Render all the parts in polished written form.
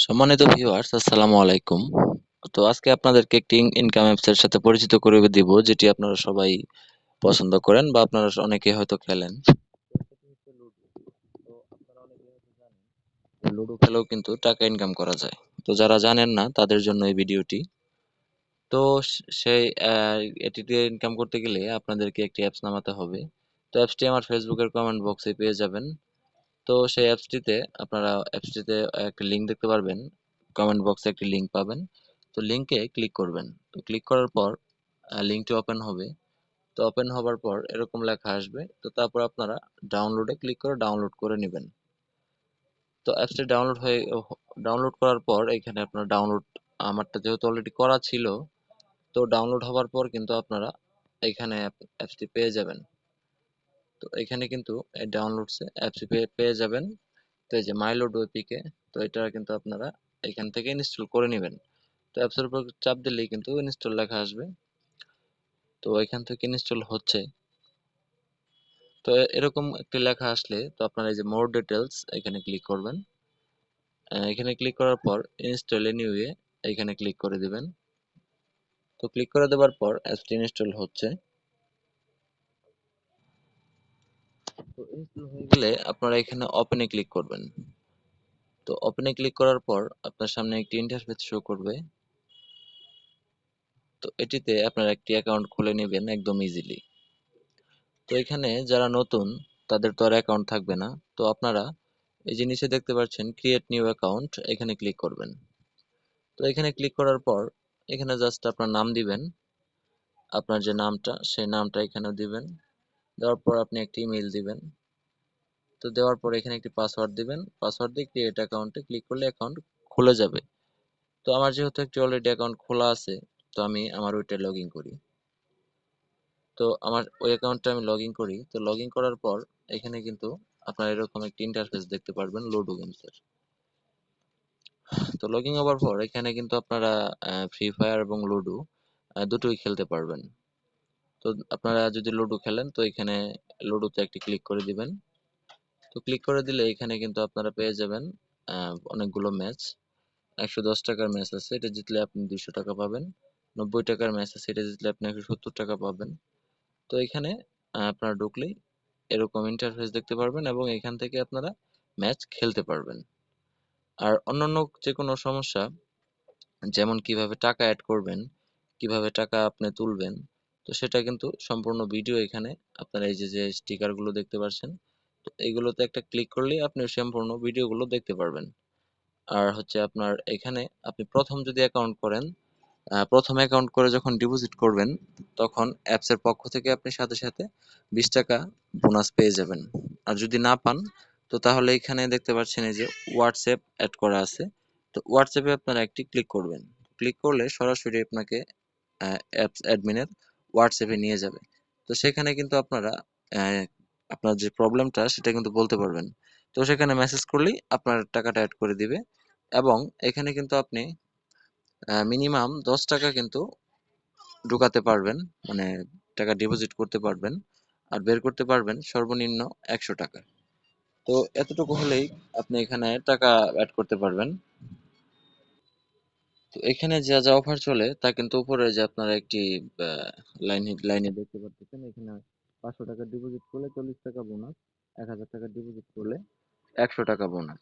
সম্মানিত ভিউয়ার্স, আসসালামু আলাইকুম। তো আজকে আপনাদেরকে একটি ইনকাম অ্যাপস এর সাথে পরিচিত করে দিব, যেটি আপনারা সবাই পছন্দ করেন বা আপনারা অনেকে হয়তো খেলেন। সেটি হচ্ছে লুডো। তো আপনারা অনেকেই হয়তো জানেন যে লুডো খেলেও কিন্তু টাকা ইনকাম করা যায়। তো যারা জানেন না তাদের জন্য এই ভিডিওটি। তো সেই এটি দিয়ে ইনকাম করতে গেলে আপনাদেরকে একটি অ্যাপস নামাতে হবে। তো অ্যাপসটি আমার ফেসবুকের কমেন্ট বক্সে পেয়ে যাবেন। তো সেই অ্যাপসটিতে একটা লিঙ্ক দেখতে পারবেন। কমেন্ট বক্সে একটি লিঙ্ক পাবেন। তো লিঙ্কে ক্লিক করবেন। তো ক্লিক করার পর লিঙ্কটি ওপেন হবে। তো ওপেন হবার পর এরকম লেখা আসবে। তো তারপর আপনারা ডাউনলোডে ক্লিক করে ডাউনলোড করে নেবেন। তো অ্যাপসটি ডাউনলোড করার পর এখানে আপনার আমারটা যেহেতু অলরেডি করা ছিল, তো ডাউনলোড হবার পর কিন্তু আপনারা এখানে অ্যাপসটি পেয়ে যাবেন। তো এখানে কিন্তু এই ডাউনলোডসে অ্যাপসটি পেয়ে যাবেন। তো এই যে মাইলোডো এপিকে, তো এটা কিন্তু আপনারা এখান থেকে ইনস্টল করে নেবেন। তো অ্যাপসের উপর চাপ দিলেই কিন্তু ইনস্টল লেখা আসবে। তো এখান থেকে ইনস্টল হচ্ছে। তো এরকম একটি লেখা আসলে তো আপনারা এই যে মোর ডিটেলস এখানে ক্লিক করবেন। এখানে ক্লিক করার পর ইনস্টল এনিওয়ে এখানে ক্লিক করে দিবেন। তো ক্লিক করে দেওয়ার পর অ্যাপসটি ইনস্টল হচ্ছে। তো ইনস্টল হয়ে গেলে আপনারা এখানে ওপেনে ক্লিক করবেন। তো ওপেনে ক্লিক করার পর আপনার সামনে একটি ইন্টারফেস শো করবে। তো এটিতে আপনারা একটি অ্যাকাউন্ট খুলে নেবেন একদম ইজিলি। তো এখানে যারা নতুন তাদের তো আর অ্যাকাউন্ট থাকবে না। তো আপনারা এই যে নিচে দেখতে পাচ্ছেন ক্রিয়েট নিউ অ্যাকাউন্ট, এখানে ক্লিক করবেন। তো এখানে ক্লিক করার পর এখানে জাস্ট আপনার নাম দিবেন। আপনার যে নামটা সেই নামটা এখানে দিবেন। দেওয়ার পর আপনি একটি ইমেল দিবেন। তো দেওয়ার পর এখানে একটি পাসওয়ার্ড দিবেন। পাসওয়ার্ড দিয়ে ক্রিয়েট অ্যাকাউন্টে ক্লিক করলে অ্যাকাউন্ট খুলে যাবে। তো আমার যেহেতু একটি অলরেডি অ্যাকাউন্ট খোলা আছে, তো আমি আমার ওইটা লগ ইন করি। তো আমার ওই অ্যাকাউন্টটা আমি লগ ইন করি। তো লগ ইন করার পর এখানে কিন্তু আপনারা এরকম একটি ইন্টারফেস দেখতে পারবেন লুডো গেমসের। তো লগ ইন হওয়ার পর এখানে কিন্তু আপনারা ফ্রি ফায়ার এবং লুডো দুটোই খেলতে পারবেন। তো আপনারা যদি লুডো খেলেন তো এখানে লুডোতে একটি ক্লিক করে দিবেন। তো ক্লিক করে দিলে এখানে কিন্তু আপনারা পেয়ে যাবেন অনেকগুলো ম্যাচ। 110 টাকার ম্যাচ আছে, এটা জিতলে আপনি 200 টাকা পাবেন। 90 টাকার ম্যাচ আছে, এটা জিতলে আপনি 170 টাকা পাবেন। তো এখানে আপনারা ঢুকলেই এরকম ইন্টারফেস দেখতে পারবেন এবং এখান থেকে আপনারা ম্যাচ খেলতে পারবেন। আর অন্যান্য যে কোনো সমস্যা, যেমন কিভাবে টাকা অ্যাড করবেন, কিভাবে টাকা আপনি তুলবেন, তো সেটা কিন্তু সম্পূর্ণ ভিডিও এখানে আপনারা এই যে যে স্টিকার গুলো দেখতে পাচ্ছেন, তো এইগুলোতে একটা ক্লিক করলেই আপনি সম্পূর্ণ ভিডিওগুলো দেখতে পারবেন। আর হচ্ছে আপনার এখানে আপনি প্রথম যদি অ্যাকাউন্ট করেন, প্রথম অ্যাকাউন্ট করে যখন ডিপোজিট করবেন, তখন অ্যাপসের পক্ষ থেকে আপনি সাথে সাথে 20 টাকা বোনাস পেয়ে যাবেন। আর যদি না পান, তো তাহলে এখানে দেখতে পাচ্ছেন এই যে হোয়াটসঅ্যাপ অ্যাড করা আছে। তো হোয়াটসঅ্যাপে আপনারা একটি ক্লিক করবেন। ক্লিক করলে সরাসরি আপনাকে অ্যাপস অ্যাডমিনের হোয়াটসঅ্যাপে নিয়ে যাবে। তো সেখানে কিন্তু আপনারা আহ, আপনার যে প্রবলেমটা সেটা কিন্তু বলতে পারবেন। তো সেখানে মেসেজ করলেই আপনার টাকাটা অ্যাড করে দিবে। এবং এখানে কিন্তু আপনি মিনিমাম 10 টাকা কিন্তু ঢোকাতে পারবেন, মানে টাকা ডিপোজিট করতে পারবেন। আর বের করতে পারবেন সর্বনিম্ন 100 টাকা। তো এতটুকু হলেই আপনি এখানে টাকা অ্যাড করতে পারবেন। তো এখানে যা যা অফার চলে তা কিন্তু উপরে যে আপনারা একটি লাইনে দেখতে পাচ্ছেন, এখানে 500 টাকা ডিপোজিট করলে 40 টাকা বোনাস, 1000 টাকা ডিপোজিট করলে 100 টাকা বোনাস।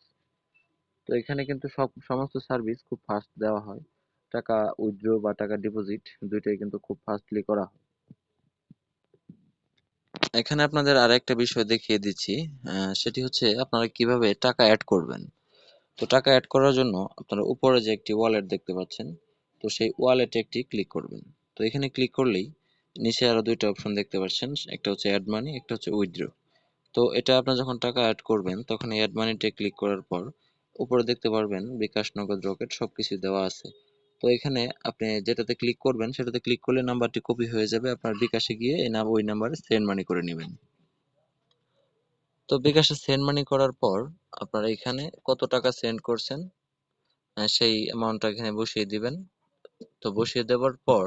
তো এখানে কিন্তু সমস্ত সার্ভিস খুব ফাস্ট দেওয়া হয়। টাকা উইথড্র বা টাকা ডিপোজিট দুইটাই কিন্তু খুব ফাস্টলি করা হয়। এখানে আপনাদের আরেকটা বিষয় দেখিয়ে দিচ্ছি। সেটি হচ্ছে আপনারা কিভাবে টাকা অ্যাড করবেন। তো টাকা অ্যাড করার জন্য আপনারা উপরে যে একটি ওয়ালেট দেখতে পাচ্ছেন, তো সেই ওয়ালেটে একটি ক্লিক করবেন। তো এখানে ক্লিক করলেই নিচে আরো দুইটা অপশন দেখতে পাচ্ছেন, একটা হচ্ছে অ্যাড মানি, একটা হচ্ছে উইথড্র। তো এটা আপনার যখন টাকা অ্যাড করবেন তখন এই অ্যাড মানিতে ক্লিক করার পর উপরে দেখতে পারবেন বিকাশ, নগদ, রকেট সবকিছু দেওয়া আছে। তো এখানে আপনি যেটাতে ক্লিক করবেন সেটাতে ক্লিক করলে নাম্বারটি কপি হয়ে যাবে, আপনার বিকাশে গিয়ে ওই নাম্বারে সেন্ড মানি করে নেবেন। তো বিকাশে সেন্ড মানি করার পর আপনারা এখানে কত টাকা সেন্ড করছেন সেই অ্যামাউন্টটা এখানে বসিয়ে দিবেন। তো বসিয়ে দেওয়ার পর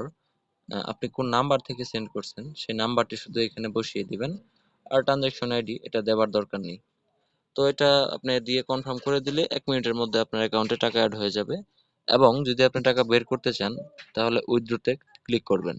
আপনি কোন নাম্বার থেকে সেন্ড করছেন সেই নাম্বারটি শুধু এখানে বসিয়ে দিবেন। আর ট্রানজাকশন আইডি এটা দেওয়ার দরকার নেই। তো তো এটা আপনি দিয়ে কনফার্ম করে দিলে 1 মিনিটের মধ্যে আপনার অ্যাকাউন্টে টাকা অ্যাড হয়ে যাবে। এবং যদি আপনি টাকা বের করতে চান তাহলে উইথড্রোতে ক্লিক করবেন।